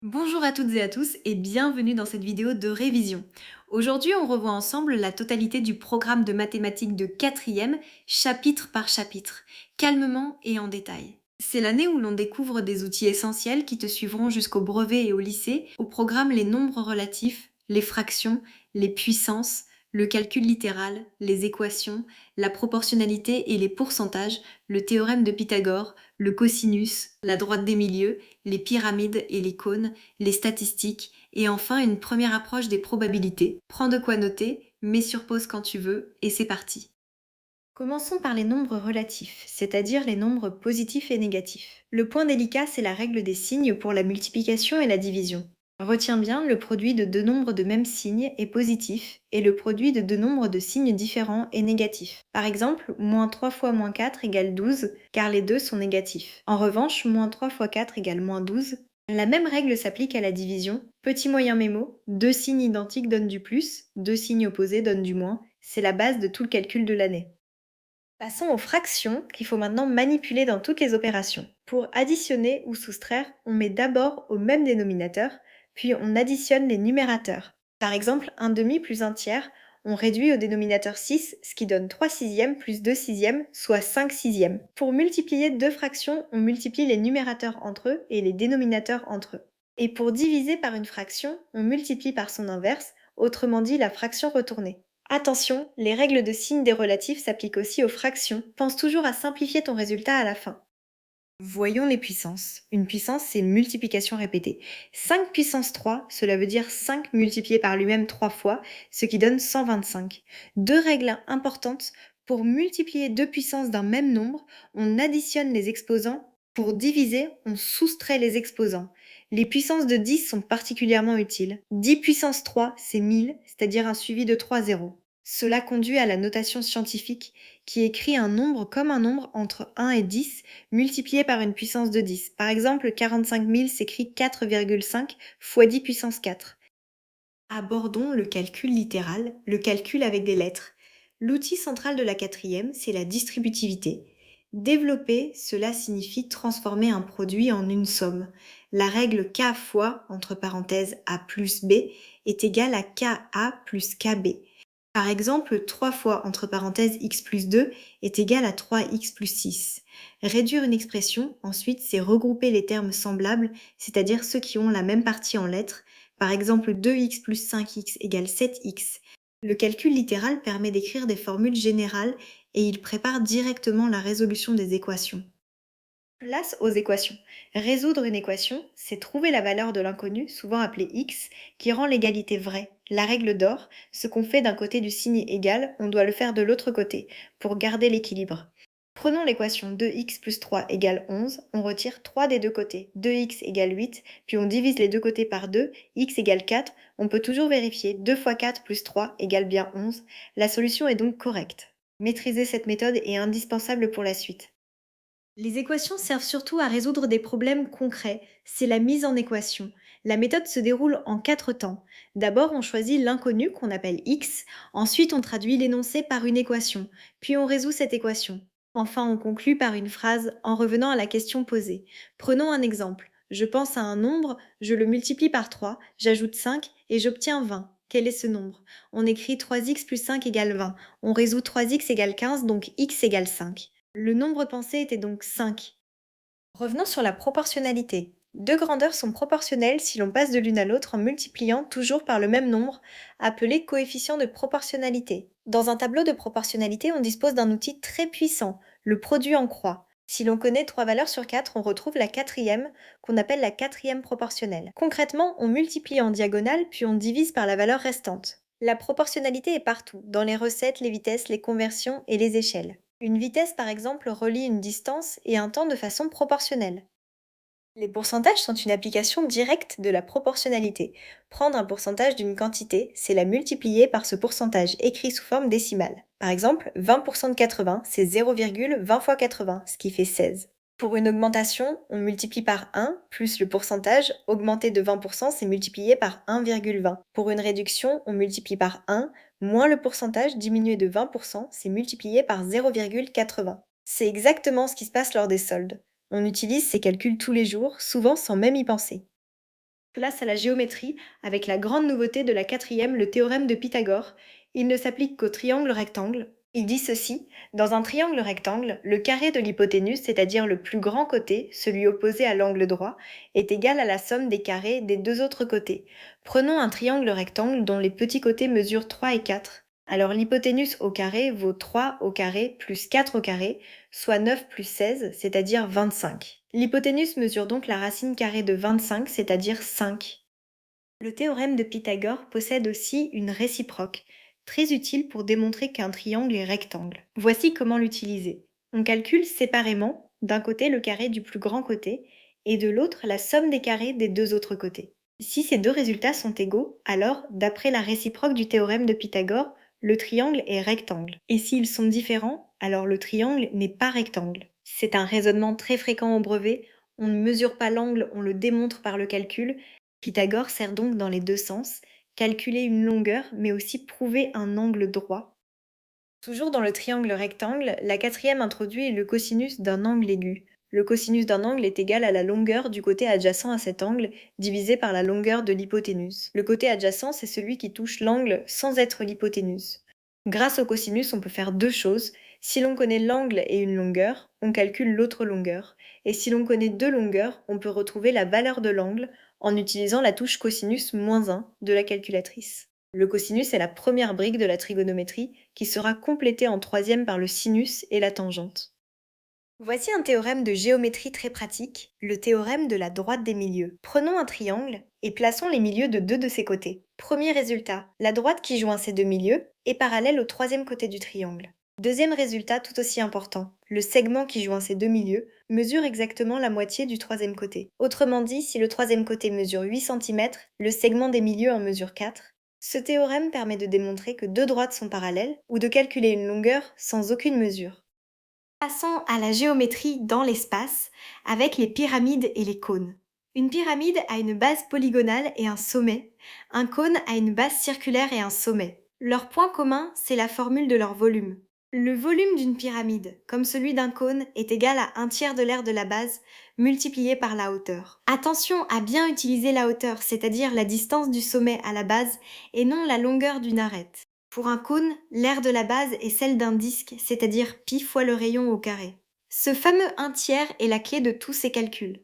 Bonjour à toutes et à tous et bienvenue dans cette vidéo de révision. Aujourd'hui, on revoit ensemble la totalité du programme de mathématiques de quatrième, chapitre par chapitre, calmement et en détail. C'est l'année où l'on découvre des outils essentiels qui te suivront jusqu'au brevet et au lycée, au programme les nombres relatifs, les fractions, les puissances, le calcul littéral, les équations, la proportionnalité et les pourcentages, le théorème de Pythagore, le cosinus, la droite des milieux, les pyramides et les cônes, les statistiques et enfin une première approche des probabilités. Prends de quoi noter, mets sur pause quand tu veux et c'est parti. Commençons par les nombres relatifs, c'est-à-dire les nombres positifs et négatifs. Le point délicat, c'est la règle des signes pour la multiplication et la division. Retiens bien, le produit de deux nombres de même signe est positif et le produit de deux nombres de signes différents est négatif. Par exemple, moins 3 fois moins 4 égale 12, car les deux sont négatifs. En revanche, moins 3 fois 4 égale moins 12. La même règle s'applique à la division. Petit moyen mémo, deux signes identiques donnent du plus, deux signes opposés donnent du moins. C'est la base de tout le calcul de l'année. Passons aux fractions qu'il faut maintenant manipuler dans toutes les opérations. Pour additionner ou soustraire, on met d'abord au même dénominateur, puis on additionne les numérateurs. Par exemple, un demi plus un tiers, on réduit au dénominateur 6, ce qui donne 3 sixièmes plus 2 sixièmes, soit 5 sixièmes. Pour multiplier deux fractions, on multiplie les numérateurs entre eux et les dénominateurs entre eux. Et pour diviser par une fraction, on multiplie par son inverse, autrement dit la fraction retournée. Attention, les règles de signe des relatifs s'appliquent aussi aux fractions. Pense toujours à simplifier ton résultat à la fin. Voyons les puissances. Une puissance, c'est une multiplication répétée. 5 puissance 3, cela veut dire 5 multiplié par lui-même 3 fois, ce qui donne 125. Deux règles importantes. Pour multiplier deux puissances d'un même nombre, on additionne les exposants. Pour diviser, on soustrait les exposants. Les puissances de 10 sont particulièrement utiles. 10 puissance 3, c'est 1000, c'est-à-dire un suivi de 3 zéros. Cela conduit à la notation scientifique qui écrit un nombre comme un nombre entre 1 et 10 multiplié par une puissance de 10. Par exemple, 45 000 s'écrit 4,5 fois 10 puissance 4. Abordons le calcul littéral, le calcul avec des lettres. L'outil central de la quatrième, c'est la distributivité. Développer, cela signifie transformer un produit en une somme. La règle K fois, entre parenthèses A plus B, est égale à KA plus KB. Par exemple, 3 fois entre parenthèses x plus 2 est égal à 3x plus 6. Réduire une expression, ensuite, c'est regrouper les termes semblables, c'est-à-dire ceux qui ont la même partie en lettres. Par exemple, 2x plus 5x égale 7x. Le calcul littéral permet d'écrire des formules générales et il prépare directement la résolution des équations. Place aux équations. Résoudre une équation, c'est trouver la valeur de l'inconnu, souvent appelée x, qui rend l'égalité vraie. La règle d'or, ce qu'on fait d'un côté du signe égal, on doit le faire de l'autre côté, pour garder l'équilibre. Prenons l'équation 2x plus 3 égale 11, on retire 3 des deux côtés, 2x égale 8, puis on divise les deux côtés par 2, x égale 4, on peut toujours vérifier 2 fois 4 plus 3 égale bien 11, la solution est donc correcte. Maîtriser cette méthode est indispensable pour la suite. Les équations servent surtout à résoudre des problèmes concrets, c'est la mise en équation. La méthode se déroule en 4 temps. D'abord, on choisit l'inconnu qu'on appelle x, ensuite on traduit l'énoncé par une équation, puis on résout cette équation. Enfin, on conclut par une phrase en revenant à la question posée. Prenons un exemple. Je pense à un nombre, je le multiplie par 3, j'ajoute 5 et j'obtiens 20. Quel est ce nombre? On écrit 3x plus 5 égale 20. On résout 3x égale 15, donc x égale 5. Le nombre pensé était donc 5. Revenons sur la proportionnalité. Deux grandeurs sont proportionnelles si l'on passe de l'une à l'autre en multipliant toujours par le même nombre, appelé coefficient de proportionnalité. Dans un tableau de proportionnalité, on dispose d'un outil très puissant, le produit en croix. Si l'on connaît 3 valeurs sur 4, on retrouve la quatrième, qu'on appelle la quatrième proportionnelle. Concrètement, on multiplie en diagonale, puis on divise par la valeur restante. La proportionnalité est partout, dans les recettes, les vitesses, les conversions et les échelles. Une vitesse, par exemple, relie une distance et un temps de façon proportionnelle. Les pourcentages sont une application directe de la proportionnalité. Prendre un pourcentage d'une quantité, c'est la multiplier par ce pourcentage écrit sous forme décimale. Par exemple, 20% de 80, c'est 0,20 fois 80, ce qui fait 16. Pour une augmentation, on multiplie par 1, plus le pourcentage, augmenté de 20%, c'est multiplié par 1,20. Pour une réduction, on multiplie par 1, moins le pourcentage, diminué de 20%, c'est multiplié par 0,80. C'est exactement ce qui se passe lors des soldes. On utilise ces calculs tous les jours, souvent sans même y penser. Place à la géométrie, avec la grande nouveauté de la quatrième, le théorème de Pythagore. Il ne s'applique qu'au triangle rectangle. Il dit ceci: dans un triangle rectangle, le carré de l'hypoténuse, c'est-à-dire le plus grand côté, celui opposé à l'angle droit, est égal à la somme des carrés des deux autres côtés. Prenons un triangle rectangle dont les petits côtés mesurent 3 et 4. Alors l'hypoténuse au carré vaut 3 au carré plus 4 au carré, soit 9 plus 16, c'est-à-dire 25. L'hypoténuse mesure donc la racine carrée de 25, c'est-à-dire 5. Le théorème de Pythagore possède aussi une réciproque, très utile pour démontrer qu'un triangle est rectangle. Voici comment l'utiliser. On calcule séparément, d'un côté le carré du plus grand côté, et de l'autre la somme des carrés des deux autres côtés. Si ces deux résultats sont égaux, alors, d'après la réciproque du théorème de Pythagore, le triangle est rectangle. Et s'ils sont différents, alors le triangle n'est pas rectangle. C'est un raisonnement très fréquent au brevet. On ne mesure pas l'angle, on le démontre par le calcul. Pythagore sert donc dans les deux sens, calculer une longueur, mais aussi prouver un angle droit. Toujours dans le triangle rectangle, la quatrième introduit le cosinus d'un angle aigu. Le cosinus d'un angle est égal à la longueur du côté adjacent à cet angle, divisé par la longueur de l'hypoténuse. Le côté adjacent, c'est celui qui touche l'angle sans être l'hypoténuse. Grâce au cosinus, on peut faire deux choses. Si l'on connaît l'angle et une longueur, on calcule l'autre longueur. Et si l'on connaît deux longueurs, on peut retrouver la valeur de l'angle en utilisant la touche cosinus -1 de la calculatrice. Le cosinus est la première brique de la trigonométrie qui sera complétée en troisième par le sinus et la tangente. Voici un théorème de géométrie très pratique, le théorème de la droite des milieux. Prenons un triangle et plaçons les milieux de deux de ses côtés. Premier résultat, la droite qui joint ces deux milieux est parallèle au troisième côté du triangle. Deuxième résultat tout aussi important, le segment qui joint ces deux milieux mesure exactement la moitié du troisième côté. Autrement dit, si le troisième côté mesure 8 cm, le segment des milieux en mesure 4. Ce théorème permet de démontrer que deux droites sont parallèles ou de calculer une longueur sans aucune mesure. Passons à la géométrie dans l'espace avec les pyramides et les cônes. Une pyramide a une base polygonale et un sommet. Un cône a une base circulaire et un sommet. Leur point commun, c'est la formule de leur volume. Le volume d'une pyramide, comme celui d'un cône, est égal à 1/3 de l'aire de la base multiplié par la hauteur. Attention à bien utiliser la hauteur, c'est-à-dire la distance du sommet à la base et non la longueur d'une arête. Pour un cône, l'aire de la base est celle d'un disque, c'est-à-dire pi fois le rayon au carré. Ce fameux 1/3 est la clé de tous ces calculs.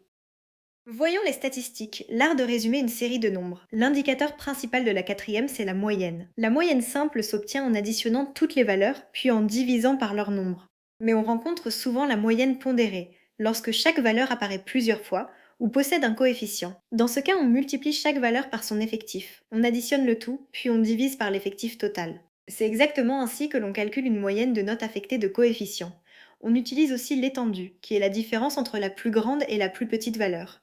Voyons les statistiques, l'art de résumer une série de nombres. L'indicateur principal de la quatrième, c'est la moyenne. La moyenne simple s'obtient en additionnant toutes les valeurs, puis en divisant par leur nombre. Mais on rencontre souvent la moyenne pondérée, lorsque chaque valeur apparaît plusieurs fois, ou possède un coefficient. Dans ce cas, on multiplie chaque valeur par son effectif. On additionne le tout, puis on divise par l'effectif total. C'est exactement ainsi que l'on calcule une moyenne de notes affectées de coefficients. On utilise aussi l'étendue, qui est la différence entre la plus grande et la plus petite valeur.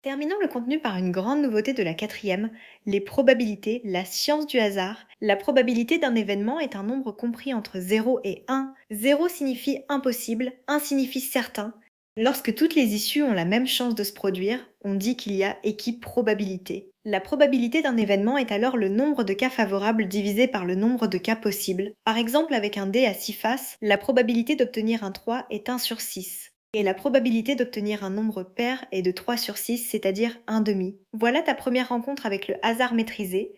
Terminons le contenu par une grande nouveauté de la quatrième, les probabilités, la science du hasard. La probabilité d'un événement est un nombre compris entre 0 et 1. 0 signifie impossible, 1 signifie certain. Lorsque toutes les issues ont la même chance de se produire, on dit qu'il y a équiprobabilité. La probabilité d'un événement est alors le nombre de cas favorables divisé par le nombre de cas possibles. Par exemple, avec un dé à 6 faces, la probabilité d'obtenir un 3 est 1 sur 6. Et la probabilité d'obtenir un nombre pair est de 3 sur 6, c'est-à-dire 1 demi. Voilà ta première rencontre avec le hasard maîtrisé.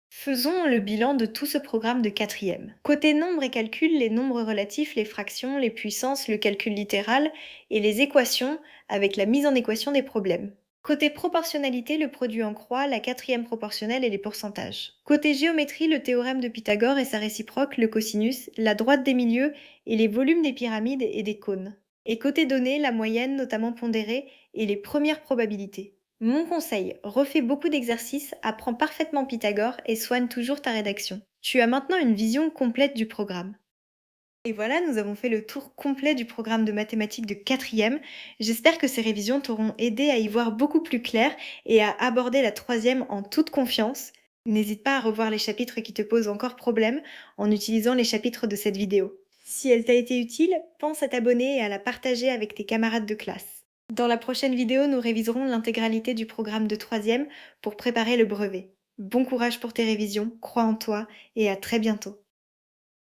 Faisons le bilan de tout ce programme de quatrième. Côté nombres et calculs, les nombres relatifs, les fractions, les puissances, le calcul littéral et les équations avec la mise en équation des problèmes. Côté proportionnalité, le produit en croix, la quatrième proportionnelle et les pourcentages. Côté géométrie, le théorème de Pythagore et sa réciproque, le cosinus, la droite des milieux et les volumes des pyramides et des cônes. Et côté données, la moyenne, notamment pondérée, et les premières probabilités. Mon conseil, refais beaucoup d'exercices, apprends parfaitement Pythagore et soigne toujours ta rédaction. Tu as maintenant une vision complète du programme. Et voilà, nous avons fait le tour complet du programme de mathématiques de quatrième. J'espère que ces révisions t'auront aidé à y voir beaucoup plus clair et à aborder la troisième en toute confiance. N'hésite pas à revoir les chapitres qui te posent encore problème en utilisant les chapitres de cette vidéo. Si elle t'a été utile, pense à t'abonner et à la partager avec tes camarades de classe. Dans la prochaine vidéo, nous réviserons l'intégralité du programme de troisième pour préparer le brevet. Bon courage pour tes révisions, crois en toi et à très bientôt.